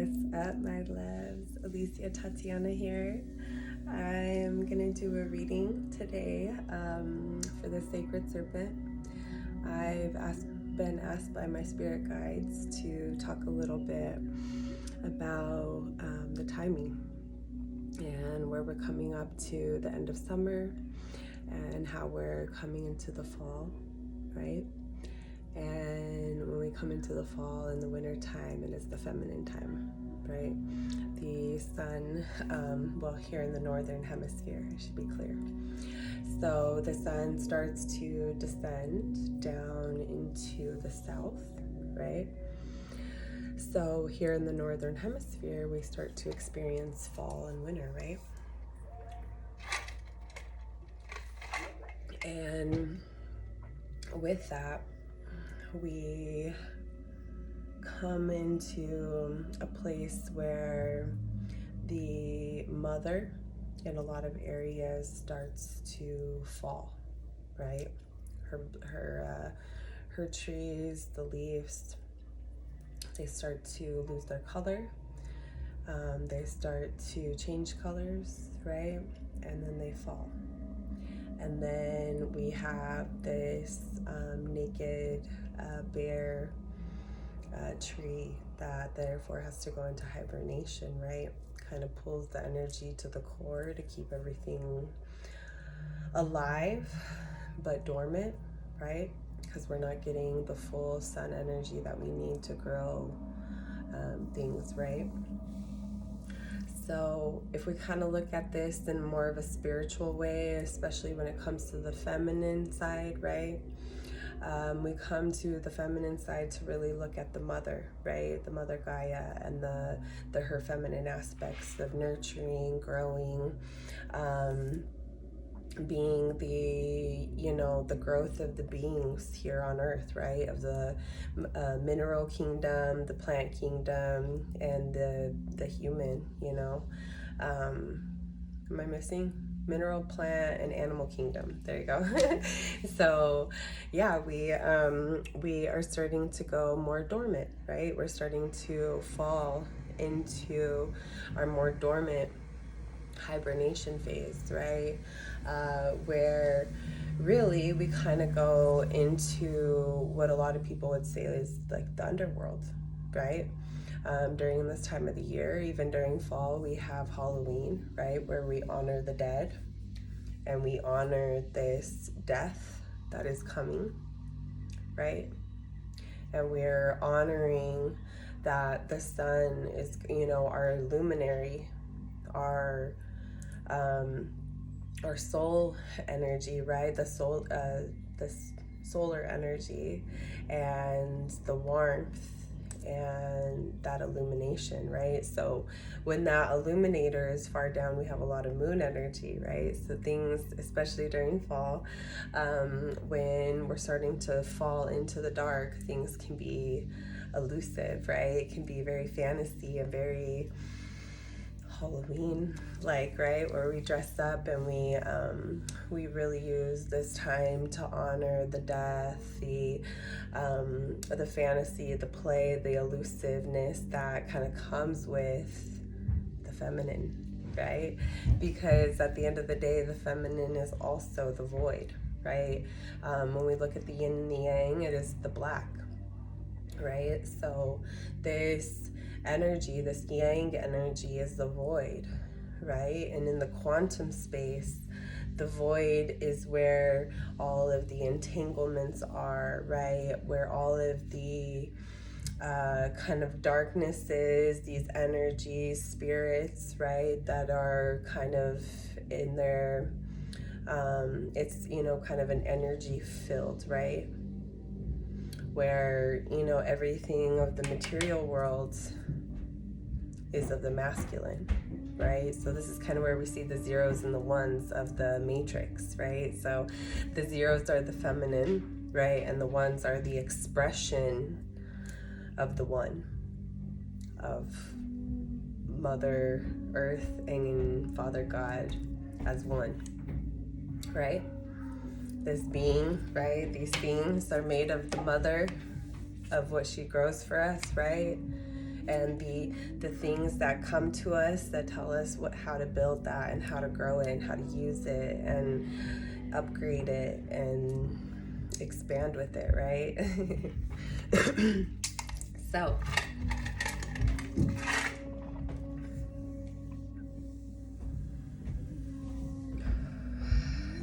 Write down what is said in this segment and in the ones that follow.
What's up, my loves? Alicia Tatiana here. I'm gonna do a reading today for the Sacred Serpent. I've been asked by my spirit guides to talk a little bit about the timing and where we're coming up to the end of summer and how we're coming into the fall, right? And when we come into the fall and the winter time, it is the feminine time, right? The sun, well, here in the northern hemisphere, I should be clear. So the sun starts to descend down into the south, right? So here in the northern hemisphere, we start to experience fall and winter, right? And with that, we come into a place where the mother in a lot of areas starts to fall, right? Her trees, the leaves, they start to lose their color. They start to change colors, right? And then they fall. And then we have this naked, bare tree that therefore has to go into hibernation, right? Kind of pulls the energy to the core to keep everything alive but dormant, right? Because we're not getting the full sun energy that we need to grow things, right? So if we kind of look at this in more of a spiritual way, especially when it comes to the feminine side, right? We come to the feminine side to really look at the mother, right? The mother Gaia and her feminine aspects of nurturing, growing, being the growth of the beings here on earth, right? Of the mineral kingdom, the plant kingdom, and the human, am I missing? Mineral, plant, and animal kingdom. There you go. So yeah, we are starting to go more dormant, right? We're starting to fall into our more dormant hibernation phase, right? Where really we kind of go into what a lot of people would say is like the underworld, right? During this time of the year, even during fall, we have Halloween, right? Where we honor the dead and we honor this death that is coming, right? And we're honoring that the sun is, our luminary, our soul energy, right? The solar energy and the warmth and that illumination, right? So when that illuminator is far down, we have a lot of moon energy, right? So things, especially during fall, when we're starting to fall into the dark, things can be elusive, right? It can be very fantasy and very Halloween like, right? Where we dress up and we really use this time to honor the death, the fantasy, the play, the elusiveness that kind of comes with the feminine, right? Because at the end of the day, the feminine is also the void, right? When we look at the yin and the yang, it is the black, right? So this energy, this yang energy, is the void, right? And in the quantum space, the void is where all of the entanglements are, right? Where all of the kind of darknesses, these energies, spirits, right, that are kind of in their it's kind of an energy filled, right? Where everything of the material world is of the masculine, right? So this is kind of where we see the zeros and the ones of the matrix, right? So the zeros are the feminine, right? And the ones are the expression of the one, of Mother Earth and Father God as one, right? This being, right? These beings are made of the mother, of what she grows for us, right? and the things that come to us that tell us how to build that and how to grow it and how to use it and upgrade it and expand with it, right? So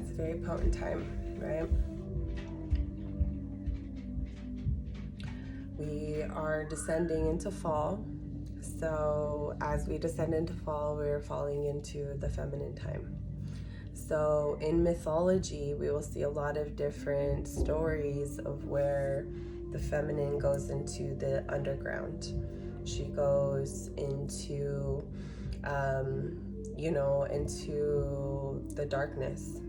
it's a very potent time, right? We are descending into fall. So as we descend into fall, we're falling into the feminine time. So in mythology, we will see a lot of different stories of where the feminine goes into the underground. She goes into, into the darkness,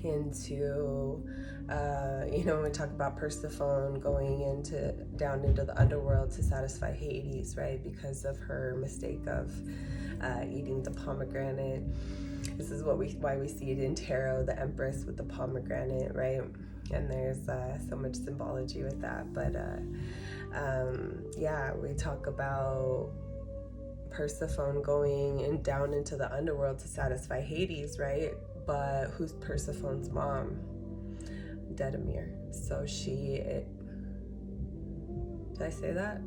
into, we talk about Persephone going down into the underworld to satisfy Hades, right? Because of her mistake of eating the pomegranate. This is why we see it in tarot, the Empress with the pomegranate, right? And there's so much symbology with that. But we talk about Persephone going down into the underworld to satisfy Hades, right? But who's Persephone's mom? Demeter. So did I say that?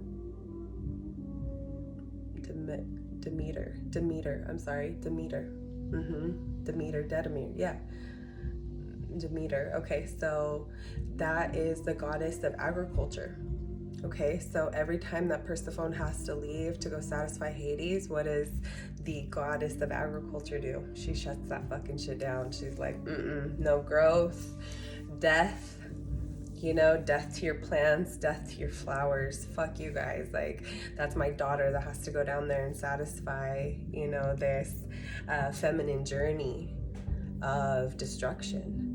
Demeter. I'm sorry, Demeter. Demeter, yeah. Demeter. Okay, so that is the goddess of agriculture. Okay, so every time that Persephone has to leave to go satisfy Hades, what does the goddess of agriculture do? She shuts that fucking shit down. She's like, no growth, death, death to your plants, death to your flowers. Fuck you guys. Like, that's my daughter that has to go down there and satisfy, this feminine journey of destruction.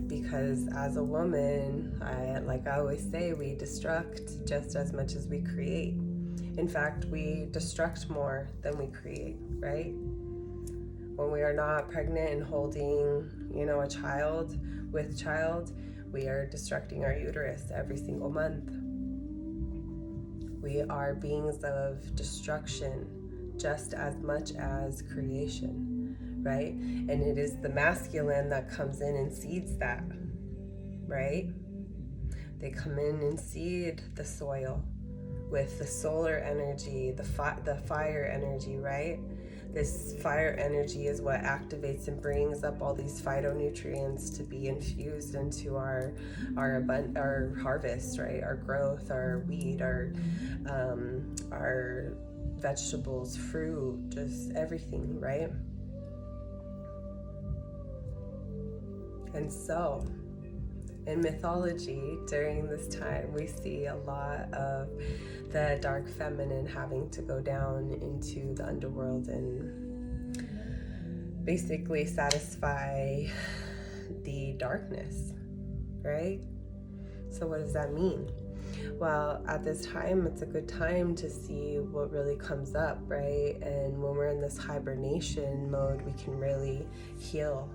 Because as a woman, I always say, we destruct just as much as we create. In fact, we destruct more than we create, right? When we are not pregnant and holding, a child, we are destructing our uterus every single month. We are beings of destruction just as much as creation. Right? And it is the masculine that comes in and seeds that, right? They come in and seed the soil with the solar energy, the fire energy, right? This fire energy is what activates and brings up all these phytonutrients to be infused into our harvest, right? Our growth, our wheat, our vegetables, fruit, just everything, right? And so, in mythology, during this time, we see a lot of the dark feminine having to go down into the underworld and basically satisfy the darkness, right? So what does that mean? Well, at this time, it's a good time to see what really comes up, right? And when we're in this hibernation mode, we can really heal,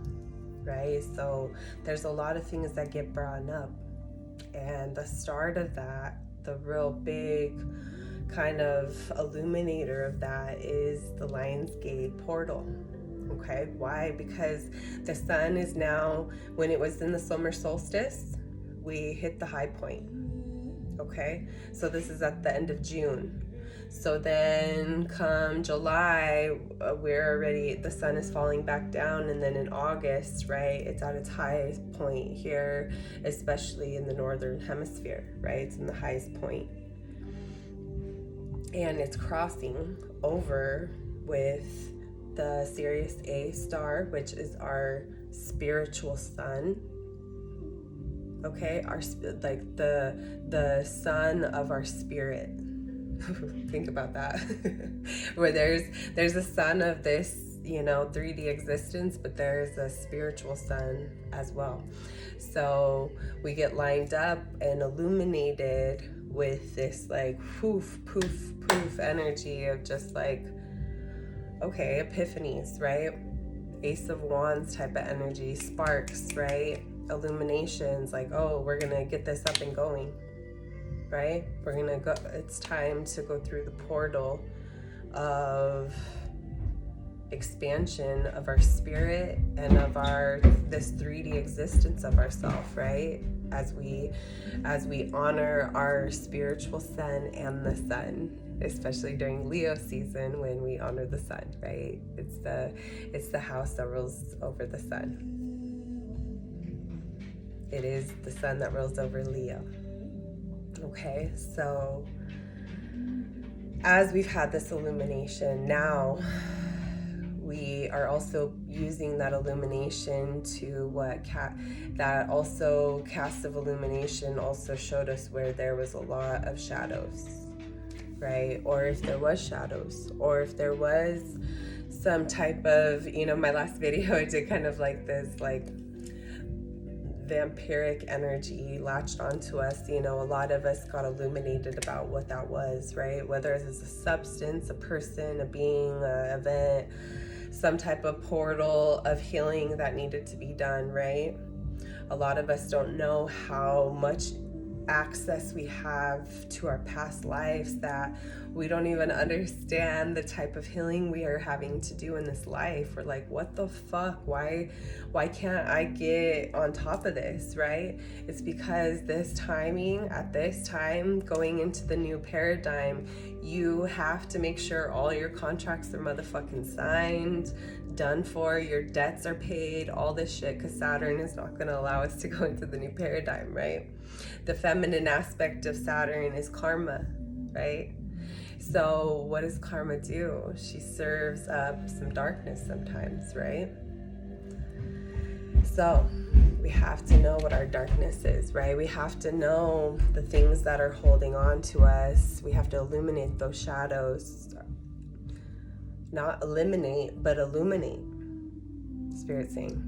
right? So there's a lot of things that get brought up, and the start of that, the real big kind of illuminator of that, is the Lionsgate portal. Okay, why? Because the sun is now, when it was in the summer solstice, we hit the high point. Okay, so this is at the end of June. So then come July, the sun is falling back down, and then in August, right, it's at its highest point here, especially in the northern hemisphere, right? It's in the highest point. And it's crossing over with the Sirius A star, which is our spiritual sun. Okay, like the sun of our spirit. Think about that. Where there's a sun of this, 3D existence, but there's a spiritual sun as well. So we get lined up and illuminated with this like poof, poof, poof energy of just like, okay, epiphanies, right? Ace of Wands type of energy, sparks, right? Illuminations, like, oh, we're gonna get this up and going. right? We're gonna go, it's time to go through the portal of expansion of our spirit and of our this 3D existence of ourself, right? As we honor our spiritual sun and the sun, especially during Leo season when we honor the sun, right? It's the house that rules over the sun. It is the sun that rules over Leo. Okay, so as we've had this illumination, now we are also using that illumination to that also cast of illumination also showed us where there was a lot of shadows, right? Or if there was shadows, or if there was some type of, my last video I did kind of like this like vampiric energy latched onto us. A lot of us got illuminated about what that was, right? Whether it's a substance, a person, a being, an event, some type of portal of healing that needed to be done, right? A lot of us don't know how much access we have to our past lives, that we don't even understand the type of healing we are having to do in this life. We're like, what the fuck? Why can't I get on top of this, right? It's because this timing, at this time, going into the new paradigm, you have to make sure all your contracts are motherfucking signed, done for, your debts are paid, all this shit, because Saturn is not going to allow us to go into the new paradigm, right? The feminine aspect of Saturn is karma, right? So what does karma do? She serves up some darkness sometimes, right? So we have to know what our darkness is, right? We have to know the things that are holding on to us. We have to illuminate those shadows. Not eliminate, but illuminate, Spirit saying.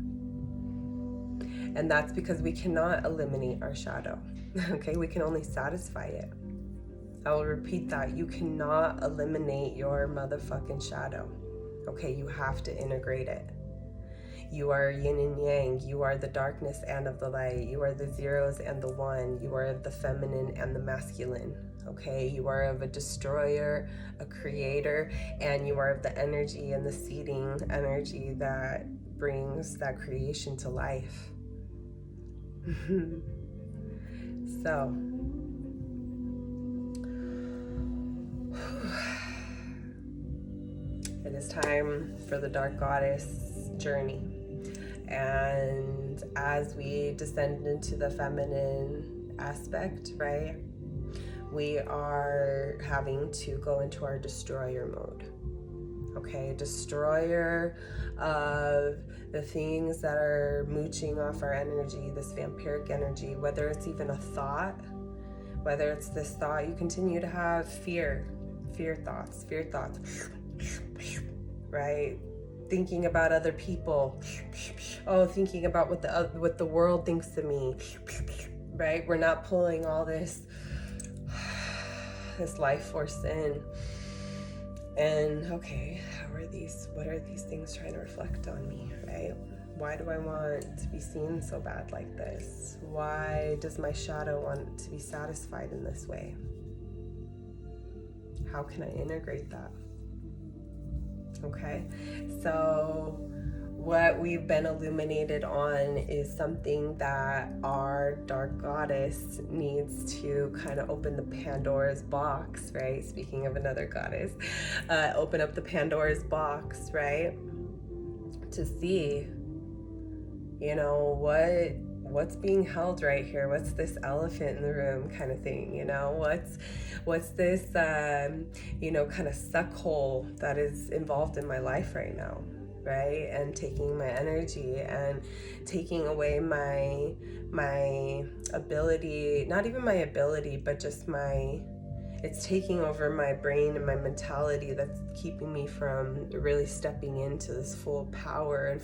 And that's because we cannot eliminate our shadow, okay? We can only satisfy it. I will repeat that. You cannot eliminate your motherfucking shadow, okay? You have to integrate it. You are yin and yang. You are the darkness and of the light. You are the zeros and the one. You are of the feminine and the masculine, okay? You are of a destroyer, a creator, and you are of the energy and the seeding energy that brings that creation to life. So, it is time for the Dark Goddess journey. And as we descend into the feminine aspect, right, we are having to go into our destroyer mode. Okay, destroyer of the things that are mooching off our energy, this vampiric energy, whether it's even a thought, whether it's this thought, you continue to have fear thoughts, right? Thinking about other people, thinking about what the world thinks of me, right? We're not pulling all this life force in. And okay, what are these things trying to reflect on me, right? Why do I want to be seen so bad like this? Why does my shadow want to be satisfied in this way? How can I integrate that? Okay, so what we've been illuminated on is something that our dark goddess needs to kind of open the Pandora's box, right? Speaking of another goddess, open up the Pandora's box, right? To see, what's being held right here? What's this elephant in the room kind of thing? What's this, kind of suck hole that is involved in my life right now? Right? And taking my energy and taking away my ability, not even my ability, but just it's taking over my brain and my mentality that's keeping me from really stepping into this full power and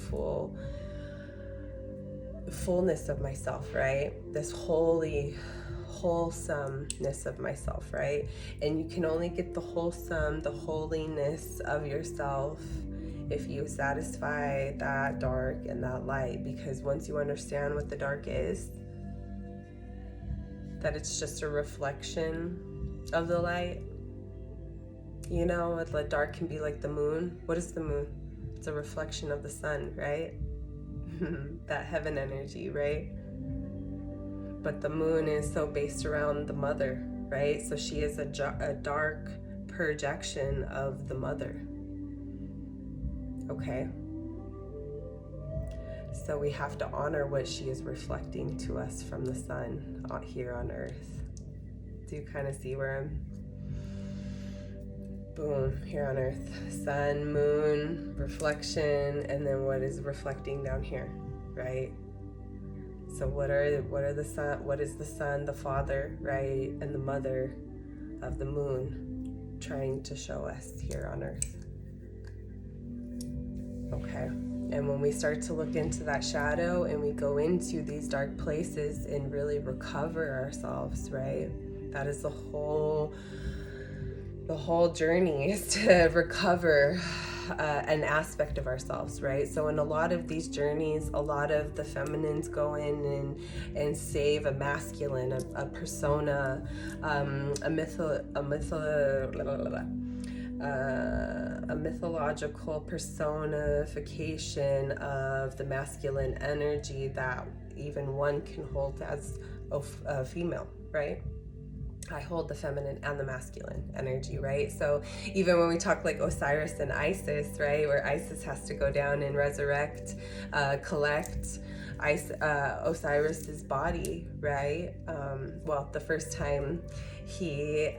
fullness of myself, right? This wholesomeness of myself, right? And you can only get the holiness of yourself if you satisfy that dark and that light, because once you understand what the dark is, that it's just a reflection of the light. You know, the dark can be like the moon. What is the moon? It's a reflection of the sun, right? That heaven energy, right? But the moon is so based around the mother, right? So she is a dark projection of the mother. Okay? So we have to honor what she is reflecting to us from the sun here on earth. Do you kind of see where I'm? Boom, here on earth. Sun, moon, reflection, and then what is reflecting down here, right? So what are the sun, what is the sun, the father, right? And the mother of the moon trying to show us here on earth. Okay. And when we start to look into that shadow and we go into these dark places and really recover ourselves, right? That is the whole journey, is to recover an aspect of ourselves, right? So in a lot of these journeys, a lot of the feminines go in and save a masculine, a persona, a mythological personification of the masculine energy that even one can hold as a female, right? I hold the feminine and the masculine energy, right? So even when we talk like Osiris and Isis, right, where Isis has to go down and resurrect, collect Osiris's body, right? Well, the first time he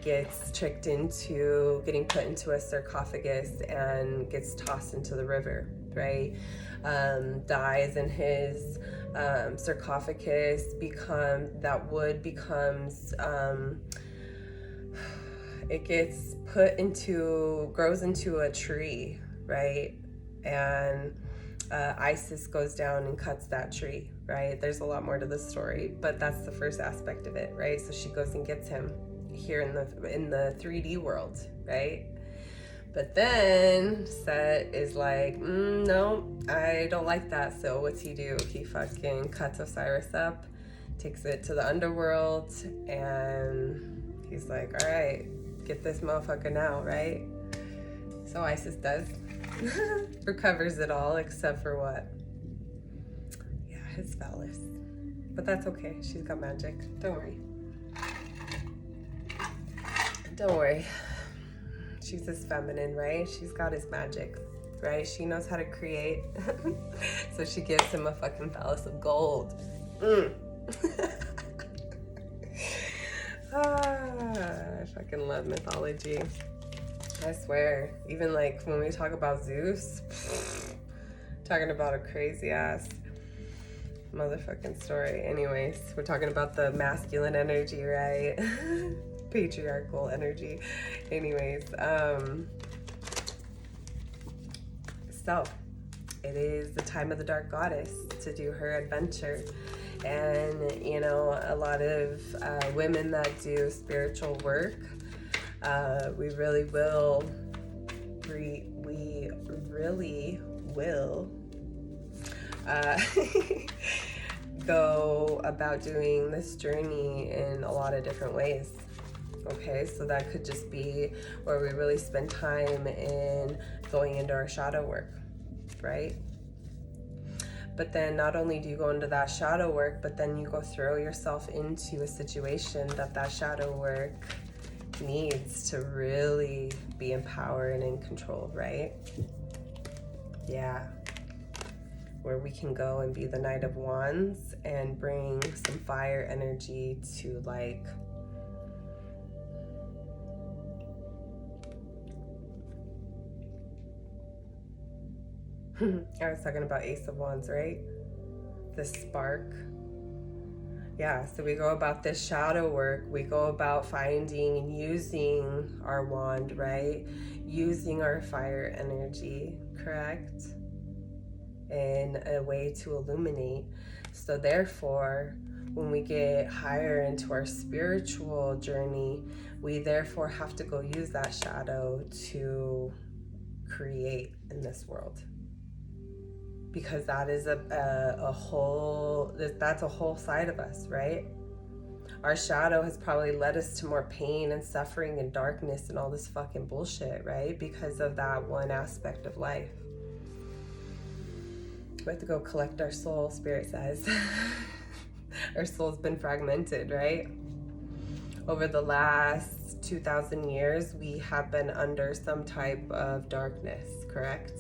gets tricked into getting put into a sarcophagus and gets tossed into the river, right? Dies in his sarcophagus, it gets grows into a tree, right? And Isis goes down and cuts that tree, right? There's a lot more to the story, but that's the first aspect of it, right? So she goes and gets him here in the 3D world, right? But then Set is like, no, I don't like that. So what's he do? He fucking cuts Osiris up, takes it to the underworld, and he's like, all right, get this motherfucker now, right? So Isis does. Recovers it all except for what? Yeah, his phallus. But that's okay. She's got magic. Don't worry. Don't worry. She's his feminine, right? She's got his magic, right? She knows how to create. So she gives him a fucking phallus of gold. I fucking love mythology. I swear. Even like when we talk about Zeus, talking about a crazy ass motherfucking story. Anyways, we're talking about the masculine energy, right? Patriarchal energy. Anyways, so it is the time of the dark goddess to do her adventure. And you know, a lot of women that do spiritual work, we really will go about doing this journey in a lot of different ways. Okay, so that could just be where we really spend time in going into our shadow work, right? But then not only do you go into that shadow work, but then you go throw yourself into a situation that shadow work needs to really be empowered and in control, right? Yeah. Where we can go and be the Knight of Wands and bring some fire energy to like I was talking about Ace of Wands, right? The spark. Yeah, so we go about this shadow work. We go about finding and using our wand, right? Using our fire energy, correct? In a way to illuminate. So therefore, when we get higher into our spiritual journey, we therefore have to go use that shadow to create in this world. Because that is a whole, that's a whole side of us, right? Our shadow has probably led us to more pain and suffering and darkness and all this fucking bullshit, right? Because of that one aspect of life. We have to go collect our soul, Spirit says. Our soul's been fragmented, right? Over the last 2,000 years, we have been under some type of darkness, correct?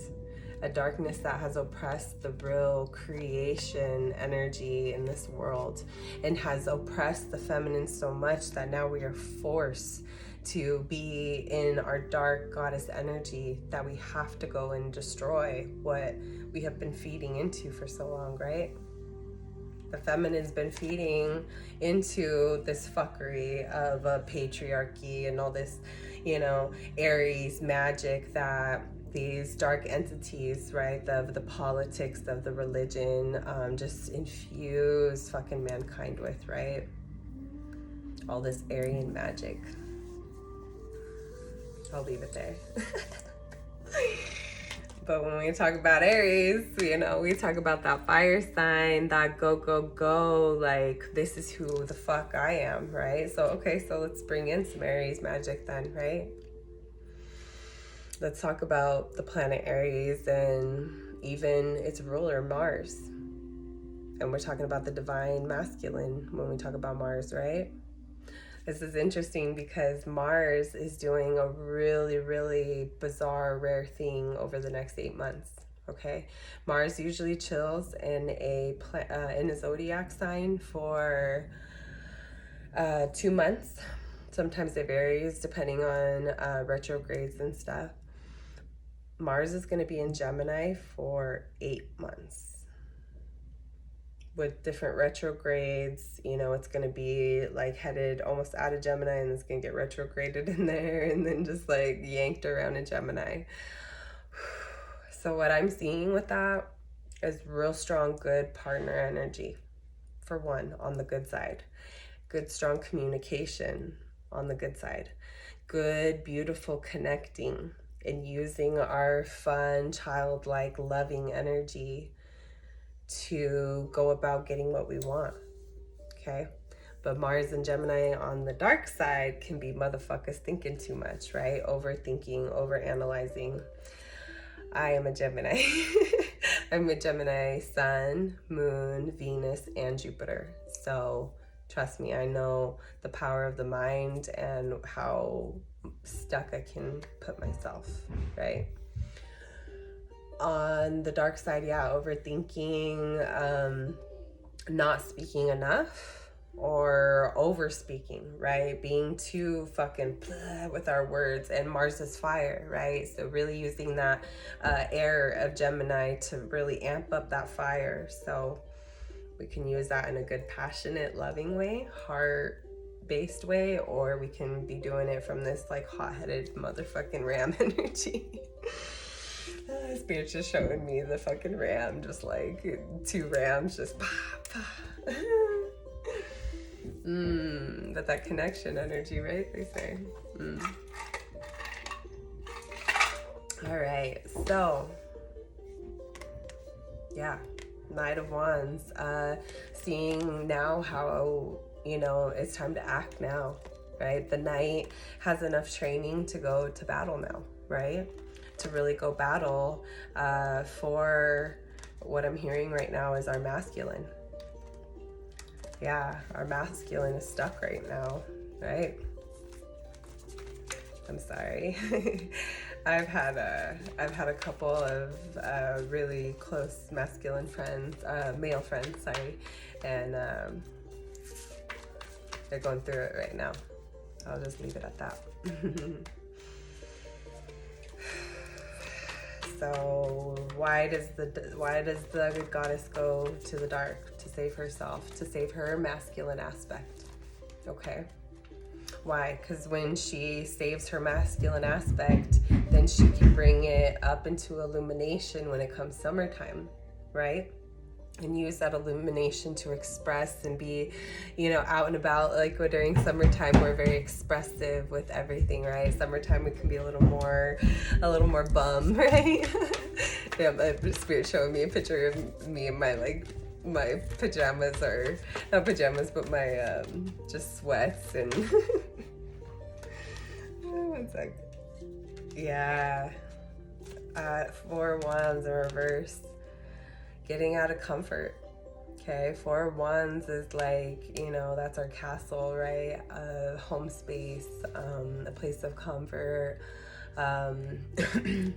A darkness that has oppressed the real creation energy in this world and has oppressed the feminine so much that now we are forced to be in our dark goddess energy, that we have to go and destroy what we have been feeding into for so long, right? The feminine's been feeding into this fuckery of a patriarchy and all this, you know, Aries magic that these dark entities, right, the politics of the religion, just infuse fucking mankind with, right? All this Aryan magic. I'll leave it there. But when we talk about Aries, you know, we talk about that fire sign, that go, go, go, like, this is who the fuck I am, right? So, okay, so let's bring in some Aries magic then, right? Let's talk about the planet Aries and even its ruler, Mars. And we're talking about the divine masculine when we talk about Mars, right? This is interesting because Mars is doing a really, really bizarre, rare thing over the next 8 months, okay? Mars usually chills in a zodiac sign for 2 months. Sometimes it varies depending on retrogrades and stuff. Mars is going to be in Gemini for 8 months. With different retrogrades, you know, it's going to be like headed almost out of Gemini and it's going to get retrograded in there and then just like yanked around in Gemini. So what I'm seeing with that is real strong, good partner energy, for one, on the good side. Good, strong communication on the good side. Good, beautiful connecting and using our fun, childlike, loving energy to go about getting what we want, okay? But Mars and Gemini on the dark side can be motherfuckers thinking too much, right? Overthinking, overanalyzing. I am a Gemini. I'm a Gemini sun, moon, Venus, and Jupiter. So trust me, I know the power of the mind and how stuck I can put myself, right? On the dark side, yeah, overthinking, not speaking enough, or over speaking, right? Being too fucking with our words. And Mars is fire, right? So really using that air of Gemini to really amp up that fire. So we can use that in a good, passionate, loving way, heart-based way, or we can be doing it from this like hot-headed motherfucking ram energy. Spirit's just showing me the fucking ram, just like 2 rams, just but that connection energy, right? They say. All right, so yeah, Knight of Wands, seeing now how, you know, it's time to act now, right? The Knight has enough training to go to battle now, right? To really go battle for what I'm hearing right now is our masculine. Yeah, our masculine is stuck right now, right? I'm sorry. I've had a couple of really close masculine friends, male friends, sorry, and they're going through it right now. I'll just leave it at that. So why does the goddess go to the dark? To save herself, to save her masculine aspect. Okay. Why? Because when she saves her masculine aspect, then she can bring it up into illumination when it comes summertime, right? And use that illumination to express and be, you know, out and about. Like during summertime, we're very expressive with everything, right? Summertime, we can be a little more bum, right? Yeah, my Spirit showing me a picture of me and my like my pajamas, or not pajamas, but my just sweats and one sec. Yeah, 4 wands in reverse, getting out of comfort. Okay, 4 wands is like, you know, that's our castle, right? A home space, a place of comfort, kind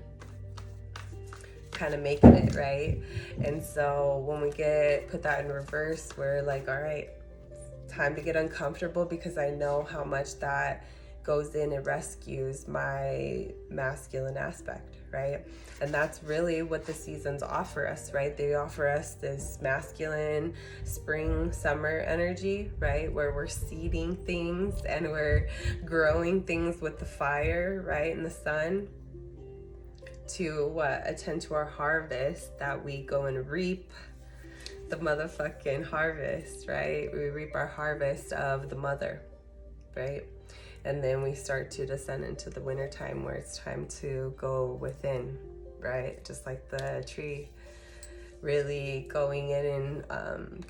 of making it, right? And so when we put that in reverse, we're like, all right, time to get uncomfortable, because I know how much that goes in and rescues my masculine aspect, right? And that's really what the seasons offer us, right? They offer us this masculine spring, summer energy, right? Where we're seeding things and we're growing things with the fire, right? And the sun, to attend to our harvest, that we go and reap the motherfucking harvest, right? We reap our harvest of the mother, right? And then we start to descend into the winter time, where it's time to go within, right? Just like the tree, really going in and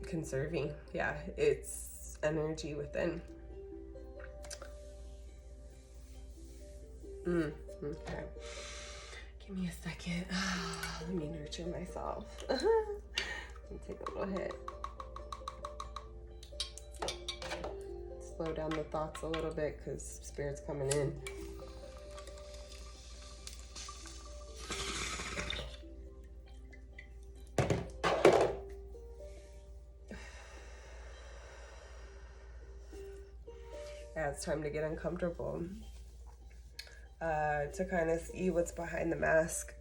conserving, yeah, its energy within. Okay. Give me a second. Let me nurture myself. Let me take a little hit. Slow down the thoughts a little bit, because Spirit's coming in. Yeah, it's time to get uncomfortable. To kind of see what's behind the mask.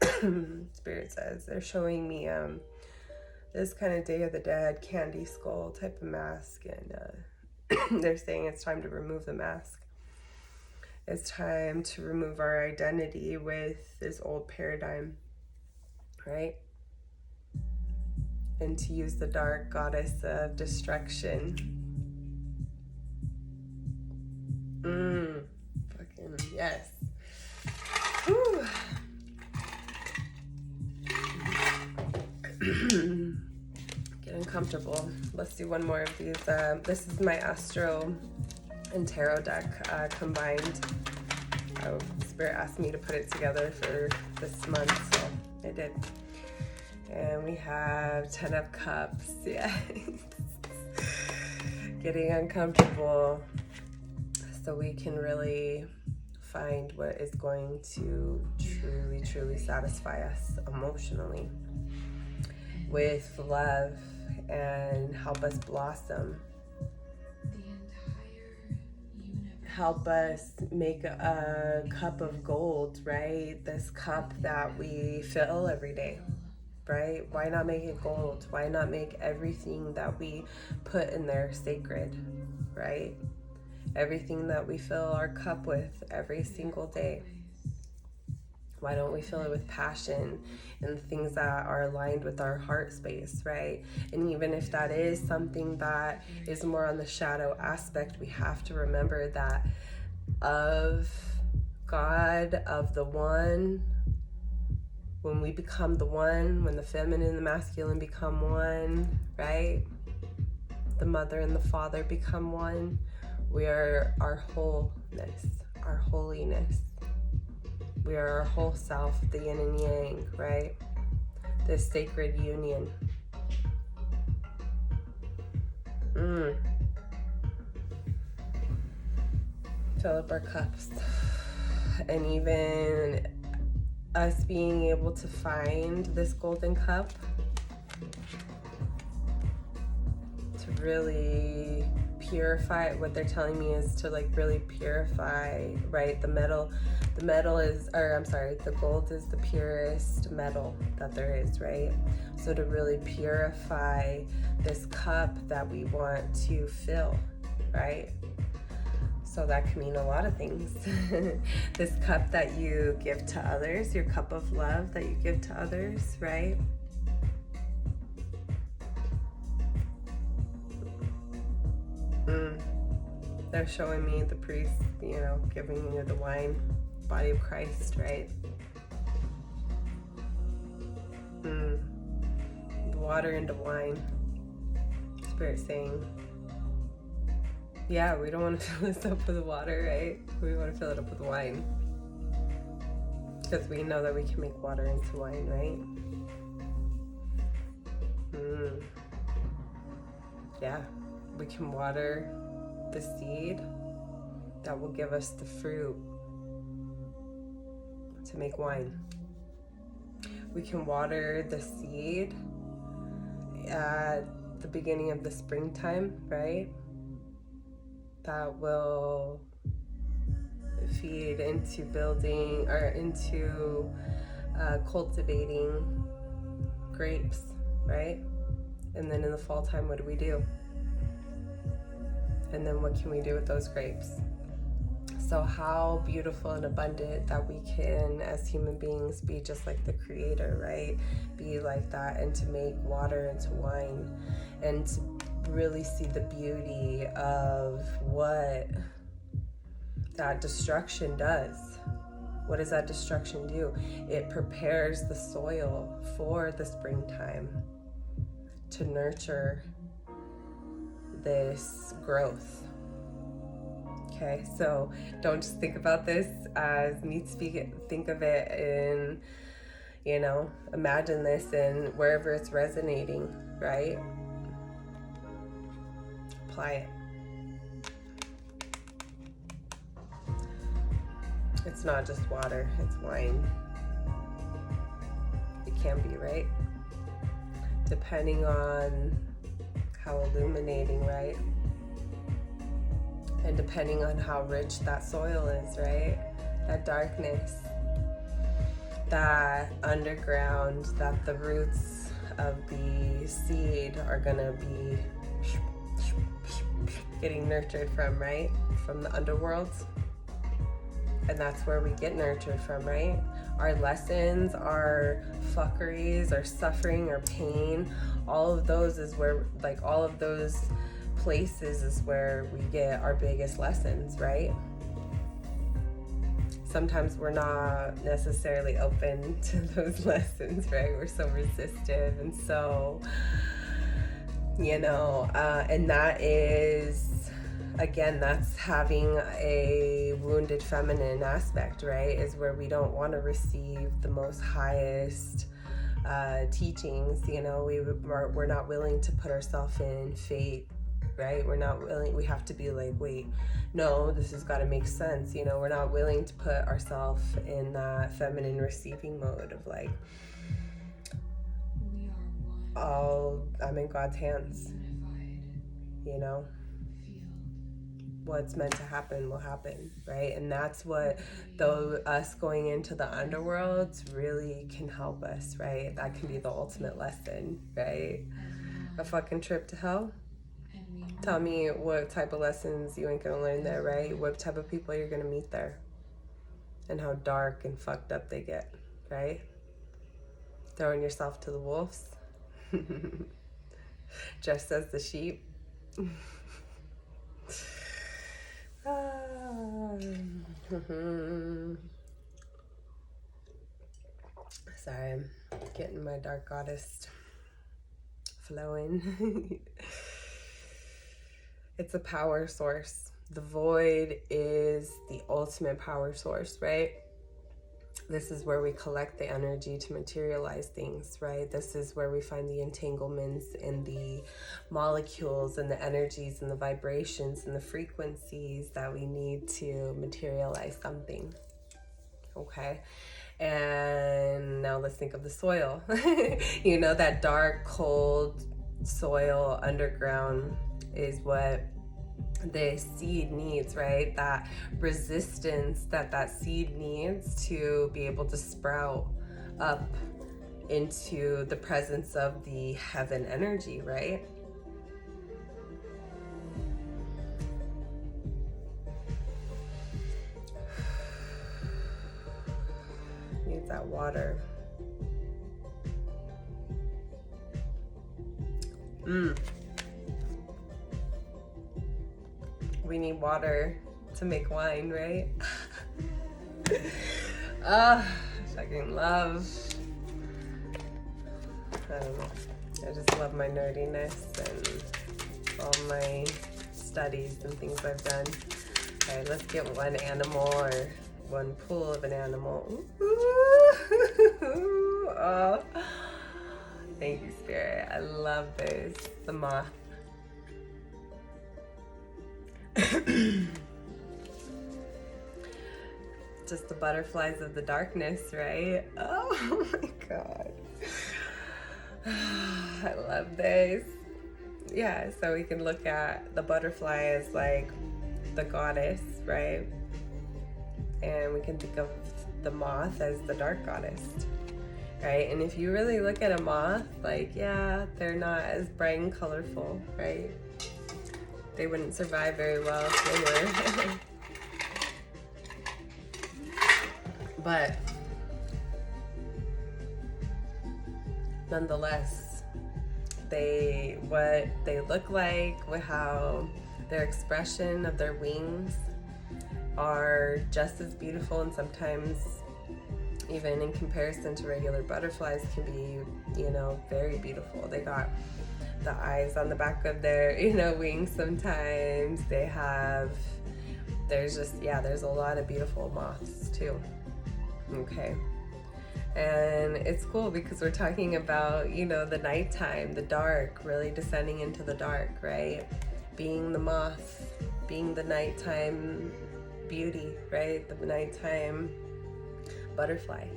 Spirit says they're showing me this kind of Day of the Dead candy skull type of mask, and they're saying it's time to remove the mask. It's time to remove our identity with this old paradigm, right? And to use the dark goddess of destruction. Fucking yes. Whew. Get uncomfortable. Let's do one more of these. This is my Astro and Tarot deck combined. Spirit asked me to put it together for this month, so I did. And we have 10 of Cups. Yes. Getting uncomfortable so we can really find what is going to truly, truly satisfy us emotionally with love and help us blossom. Help us make a cup of gold, right? This cup that we fill every day, right? Why not make it gold? Why not make everything that we put in there sacred, right? Everything that we fill our cup with every single day. Why don't we fill it with passion and things that are aligned with our heart space, right? And even if that is something that is more on the shadow aspect, we have to remember that of God, of the one, when we become the one, when the feminine and the masculine become one, right? The mother and the father become one. We are our wholeness, our holiness. We are our whole self, the yin and yang, right? This sacred union. Fill up our cups. And even us being able to find this golden cup to really purify. What they're telling me is to like really purify, right? The gold is the purest metal that there is, right? So to really purify this cup that we want to fill, right? So that can mean a lot of things. This cup that you give to others, your cup of love that you give to others, right? They're showing me the priest, giving you the wine, body of Christ, right? water into wine. Spirit saying, yeah, we don't want to fill this up with water, right? We want to fill it up with wine. Because we know that we can make water into wine, right? Yeah, we can water the seed that will give us the fruit to make wine. We can water the seed at the beginning of the springtime, right? That will feed into building or into cultivating grapes, right? And then in the fall time, what do? And then what can we do with those grapes? So how beautiful and abundant that we can, as human beings, be just like the Creator, right? Be like that, and to make water into wine, and to really see the beauty of what that destruction does. What does that destruction do? It prepares the soil for the springtime to nurture this growth. Okay, so don't just think about this as me speaking. Think of it in, imagine this in wherever it's resonating, right? Apply it. It's not just water, it's wine. It can be, right? Depending on how illuminating, right? And depending on how rich that soil is, right? That darkness, that underground, that the roots of the seed are gonna be getting nurtured from, right? From the underworld. And that's where we get nurtured from, right? Our lessons, our fuckeries, our suffering, our pain, all of those is where, like, all of those places is where we get our biggest lessons, right? Sometimes we're not necessarily open to those lessons, right? We're so resistive and so, and that is, again, that's having a wounded feminine aspect, right? Is where we don't want to receive the most highest teachings. We're not willing to put ourselves in fate, right? We're not willing. We have to be like, wait, no, this has got to make sense. We're not willing to put ourselves in that feminine receiving mode of like, I'm in God's hands. What's meant to happen will happen, right? And that's what us going into the underworld really can help us, right? That can be the ultimate lesson, right? A fucking trip to hell. Tell me what type of lessons you ain't gonna learn there, right? What type of people you're gonna meet there, and how dark and fucked up they get, right? Throwing yourself to the wolves, just as the sheep. Sorry, I'm getting my dark goddess flowing. It's a power source. The void is the ultimate power source, right? This is where we collect the energy to materialize things, right? This is where we find the entanglements in the molecules and the energies and the vibrations and the frequencies that we need to materialize something, okay? And now let's think of the soil. That dark, cold soil underground is what the seed needs, right? That resistance that seed needs to be able to sprout up into the presence of the heaven energy, right? Needs that water. We need water to make wine, right? Fucking love. I don't know. I just love my nerdiness and all my studies and things I've done. Okay, let's get one animal or one pool of an animal. Ooh. Oh, thank you, Spirit. I love this. The moth. Just the butterflies of the darkness, right? Oh my God. I love this. Yeah, so we can look at the butterfly as like the goddess, right? And we can think of the moth as the dark goddess, right? And if you really look at a moth, like, yeah, they're not as bright and colorful, right? They wouldn't survive very well if they were. But nonetheless, what they look like, with how their expression of their wings are just as beautiful, and sometimes even in comparison to regular butterflies can be, you know, very beautiful. They got the eyes on the back of their, you know, wings sometimes. They have, there's just, yeah, there's a lot of beautiful moths too. Okay. And it's cool because we're talking about, you know, the nighttime, the dark, really descending into the dark, right? Being the moth, being the nighttime beauty, right? The nighttime butterfly,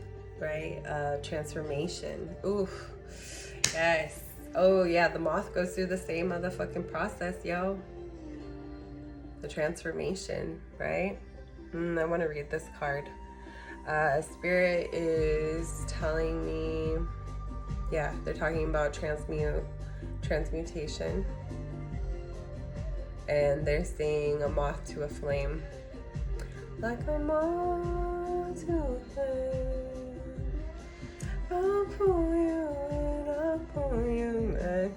right? Transformation. Ooh, yes. Oh yeah, the moth goes through the same motherfucking process, yo. The transformation, right? I want to read this card. Spirit is telling me, yeah, they're talking about transmutation. And they're saying a moth to a flame. Like a moth to a flame. I'll pull you in, I'll pull you back.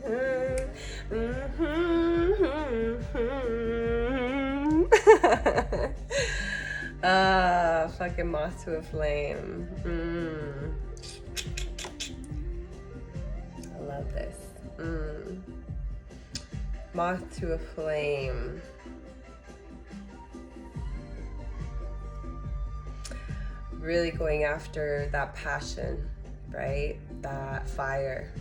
Fucking moth to a flame. I love this. Moth to a flame. Really going after that passion, right? That fire,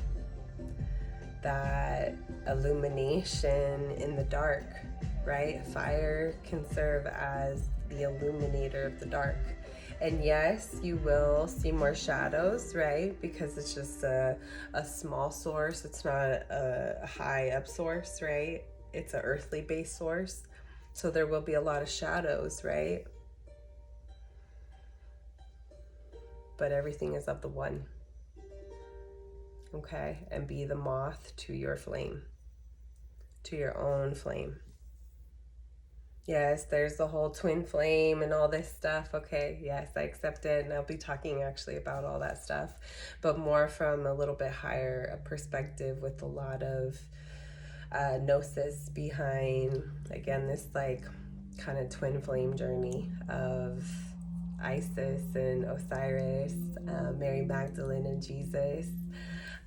that illumination in the dark, right? Fire can serve as the illuminator of the dark. And yes, you will see more shadows, right? Because it's just a small source. It's not a high up source, right? It's an earthly based source. So there will be a lot of shadows, right? But everything is of the one. Okay? And be the moth to your flame, to your own flame. Yes, there's the whole twin flame and all this stuff. Okay, yes, I accept it. And I'll be talking actually about all that stuff, but more from a little bit higher perspective with a lot of gnosis behind, again, this like kind of twin flame journey of Isis and Osiris, Mary Magdalene and Jesus.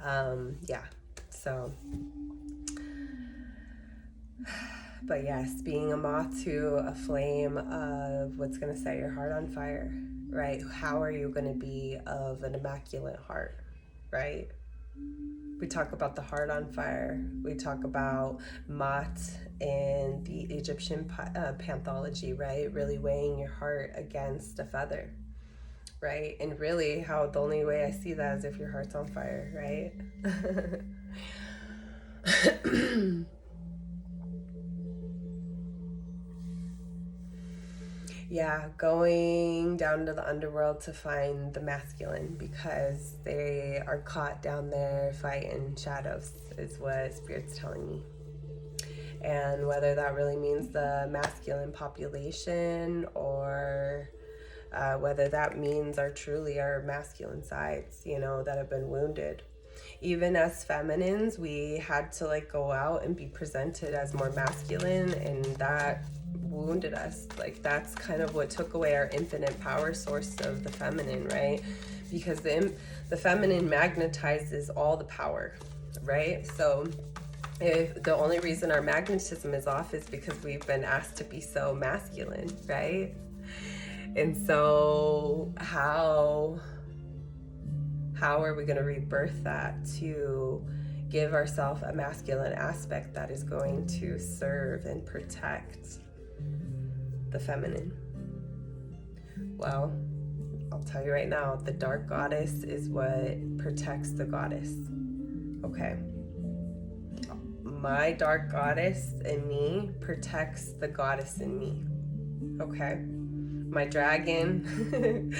Yeah, so... But yes, being a moth to a flame of what's going to set your heart on fire, right? How are you going to be of an immaculate heart, right? We talk about the heart on fire. We talk about Mat in the Egyptian panthology, right? Really weighing your heart against a feather, right? And really how the only way I see that is if your heart's on fire, right? Yeah, going down to the underworld to find the masculine because they are caught down there fighting shadows is what Spirit's telling me. And whether that really means the masculine population or whether that means truly our masculine sides, you know, that have been wounded. Even as feminines, we had to like go out and be presented as more masculine, and that wounded us. Like that's kind of what took away our infinite power source of the feminine, right? Because the feminine magnetizes all the power, right? So if the only reason our magnetism is off is because we've been asked to be so masculine, right? And so how are we going to rebirth that to give ourselves a masculine aspect that is going to serve and protect the feminine? Well, I'll tell you right now, the dark goddess is what protects the goddess. Okay. My dark goddess in me protects the goddess in me. Okay. My dragon,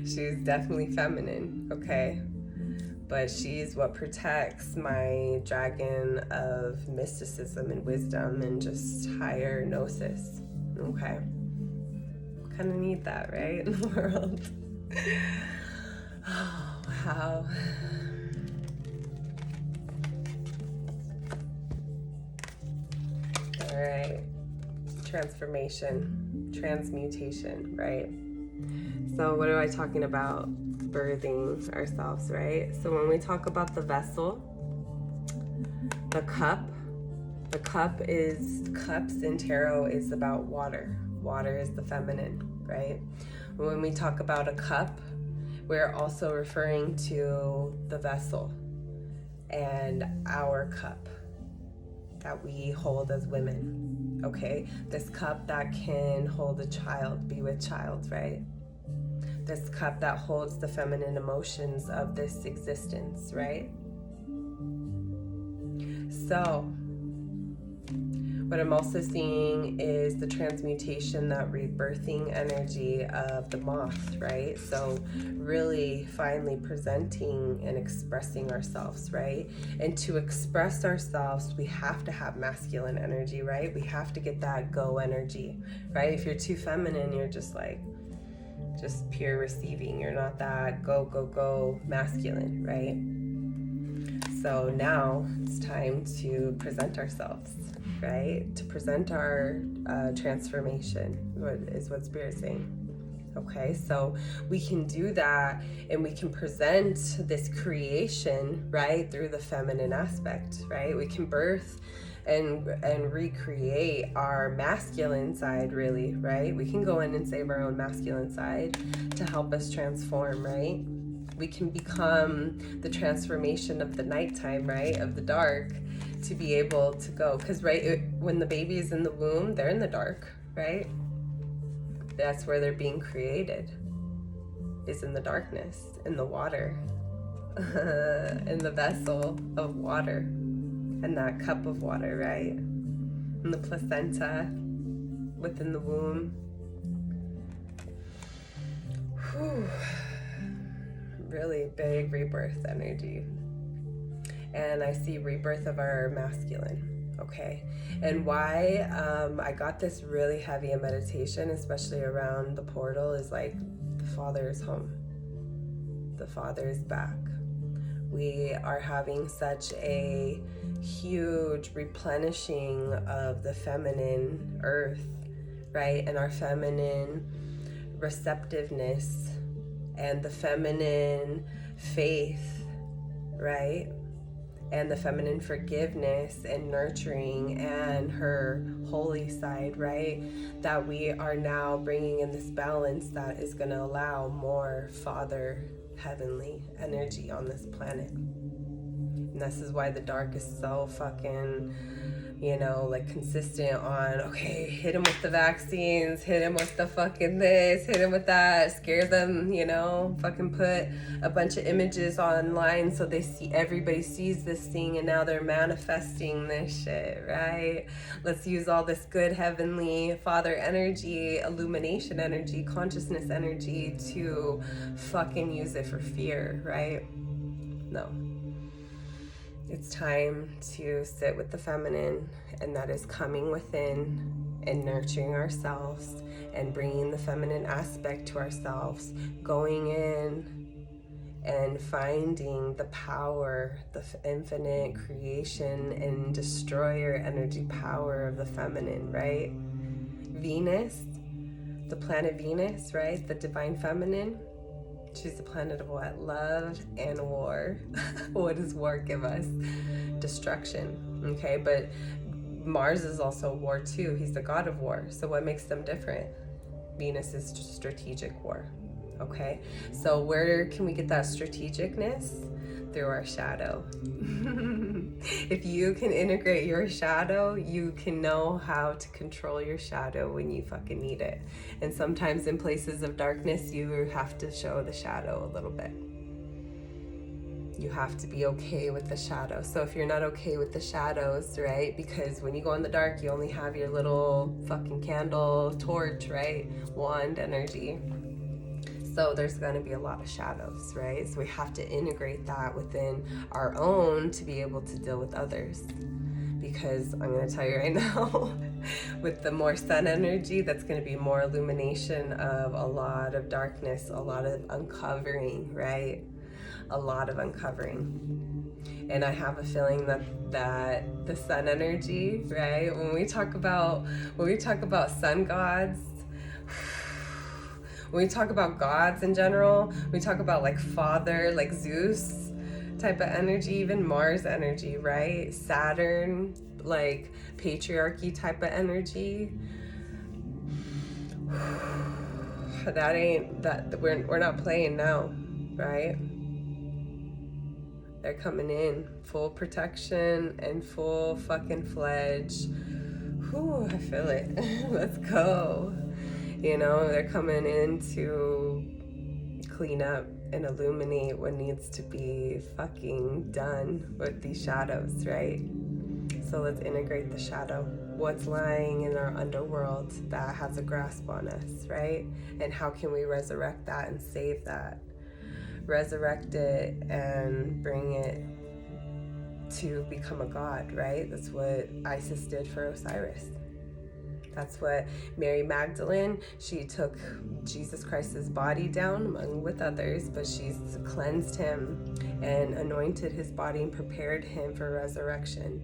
she's definitely feminine. Okay. But she's what protects my dragon of mysticism and wisdom and just higher gnosis. Okay. Kind of need that, right? In the world. Oh, wow. All right. Transformation, transmutation, right? So what am I talking about? Birthing ourselves, right? So when we talk about the vessel, the cup is, cups in tarot is about water. Water is the feminine, right? When we talk about a cup, we're also referring to the vessel and our cup that we hold as women, okay? This cup that can hold a child, be with child, right? This cup that holds the feminine emotions of this existence, right? So, what I'm also seeing is the transmutation, that rebirthing energy of the moth, right? So really finally presenting and expressing ourselves, right? And to express ourselves, we have to have masculine energy, right? We have to get that go energy, right? If you're too feminine, you're just like, just pure receiving. You're not that go, go, go masculine, right? So now it's time to present ourselves, right? To present our transformation, what Spirit's saying. Okay, so we can do that and we can present this creation, right, through the feminine aspect, right? We can birth and recreate our masculine side, really, right? We can go in and save our own masculine side to help us transform, right? We can become the transformation of the nighttime, right, of the dark, to be able to go, because when the baby is in the womb, they're in the dark, right? That's where they're being created, is in the darkness, in the water, in the vessel of water, and that cup of water, right? And the placenta within the womb. Whew. Really big rebirth energy. And I see rebirth of our masculine, okay? And why I got this really heavy in meditation, especially around the portal, is like, the Father is home. The Father is back. We are having such a huge replenishing of the feminine earth, right? And our feminine receptiveness and the feminine faith, right? And the feminine forgiveness and nurturing and her holy side, right? That we are now bringing in this balance that is going to allow more Father heavenly energy on this planet. And this is why the dark is so fucking, like consistent on, okay, hit him with the vaccines, hit him with the fucking this, hit him with that, scare them, fucking put a bunch of images online so everybody sees this thing, and now they're manifesting this shit, right? Let's use all this good heavenly Father energy, illumination energy, consciousness energy to fucking use it for fear, right? No. It's time to sit with the feminine, and that is coming within and nurturing ourselves and bringing the feminine aspect to ourselves, going in and finding the power, the infinite creation and destroyer energy power of the feminine, right? Venus, the planet Venus, right? The divine feminine, She's the planet of what? Love and war. What does war give us? Destruction. Okay, but Mars is also war too. He's the god of war. So what makes them different? Venus is strategic war. Okay, so where can we get that strategicness? Through our shadow. If you can integrate your shadow, you can know how to control your shadow when you fucking need it. And sometimes in places of darkness, you have to show the shadow a little bit. You have to be okay with the shadow. So if you're not okay with the shadows, right? Because when you go in the dark, you only have your little fucking candle, torch, right? Wand energy. So there's going to be a lot of shadows, right? So we have to integrate that within our own to be able to deal with others. Because I'm going to tell you right now, with the more sun energy, that's going to be more illumination of a lot of darkness, a lot of uncovering, right? A lot of uncovering. And I have a feeling that the sun energy, right? When we talk about sun gods, when we talk about gods in general, we talk about like father, like Zeus type of energy, even Mars energy, right? Saturn, like patriarchy type of energy. We're not playing now, right? They're coming in full protection and full fucking fledged. Whew, I feel it. Let's go. You know, they're coming in to clean up and illuminate what needs to be fucking done with these shadows, right? So let's integrate the shadow. What's lying in our underworld that has a grasp on us, right? And how can we resurrect that and save that? Resurrect it and bring it to become a god, right? That's what Isis did for Osiris. That's what Mary Magdalene, she took Jesus Christ's body down among with others, but she's cleansed him and anointed his body and prepared him for resurrection,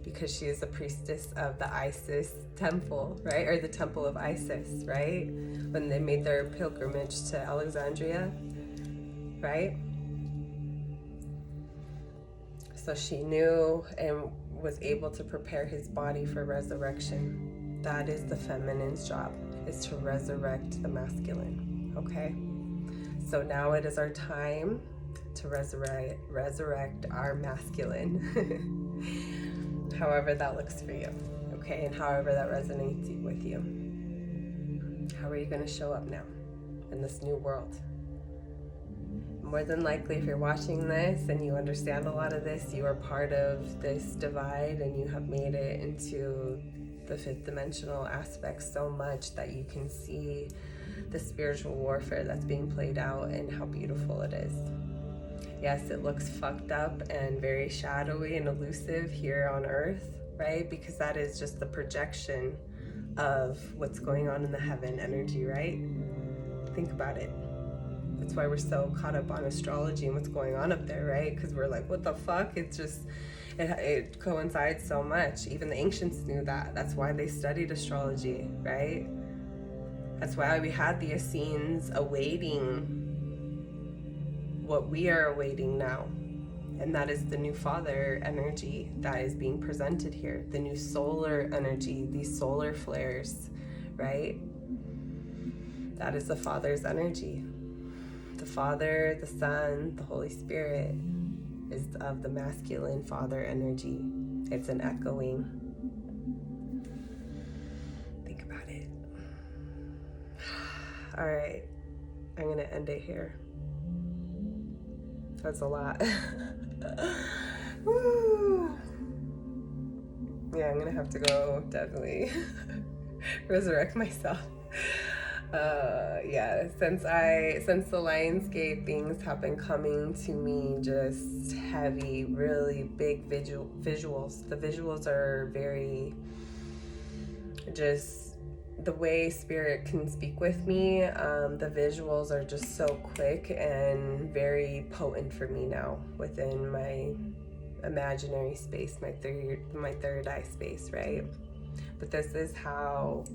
because she is a priestess of the Isis temple, right? Or the temple of Isis, right? When they made their pilgrimage to Alexandria, right? So she knew and was able to prepare his body for resurrection. That is the feminine's job, is to resurrect the masculine, okay? So now it is our time to resurrect our masculine. However that looks for you, okay? And however that resonates with you. How are you gonna show up now in this new world? More than likely, if you're watching this and you understand a lot of this, you are part of this divide and you have made it into the fifth dimensional aspect so much that you can see the spiritual warfare that's being played out and how beautiful it is. Yes, it looks fucked up and very shadowy and elusive here on Earth, right? Because that is just the projection of what's going on in the heaven energy, right? Think about it. That's why we're so caught up on astrology and what's going on up there, right? Because we're like, what the fuck? It's just, it coincides so much. Even the ancients knew that. That's why they studied astrology, right? That's why we had the Essenes awaiting what we are awaiting now. And that is the new father energy that is being presented here. The new solar energy, these solar flares, right? That is the father's energy. The Father, the Son, the Holy Spirit is of the masculine father energy. It's an echoing. Think about it. All right, I'm gonna end it here. That's a lot. Woo. Yeah, I'm gonna have to go definitely resurrect myself. Yeah, since the Lionsgate things have been coming to me, just heavy, really big visuals. The visuals are very, just the way spirit can speak with me, the visuals are just so quick and very potent for me now within my imaginary space, my third eye space, right? But this is how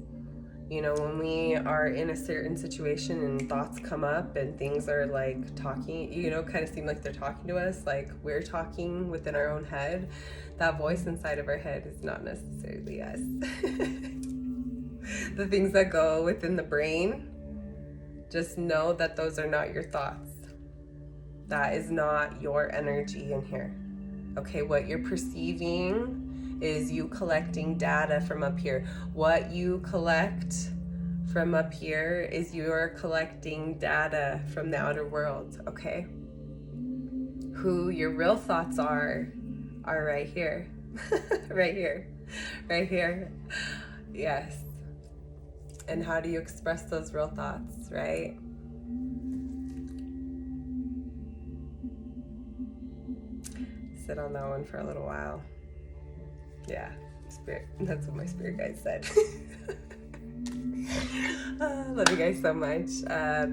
You know, when we are in a certain situation and thoughts come up and things are like talking, you know, kind of seem like they're talking to us, like we're talking within our own head, that voice inside of our head is not necessarily us. The things that go within the brain, just know that those are not your thoughts. That is not your energy in here. Okay, what you're perceiving is you collecting data from up here. What you collect from up here is you're collecting data from the outer world, okay? Who your real thoughts are right here. Right here. Right here. Yes. And how do you express those real thoughts, right? Sit on that one for a little while. Yeah, spirit. That's what my spirit guide said. Love you guys so much.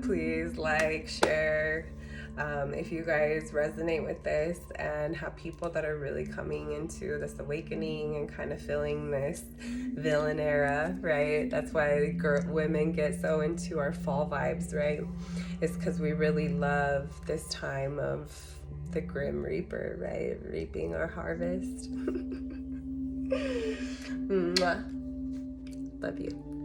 Please like, share. If you guys resonate with this and have people that are really coming into this awakening and kind of feeling this villain era, right? That's why women get so into our fall vibes, right? It's because we really love this time of the Grim Reaper, right? Reaping our harvest. Mwah. Love you.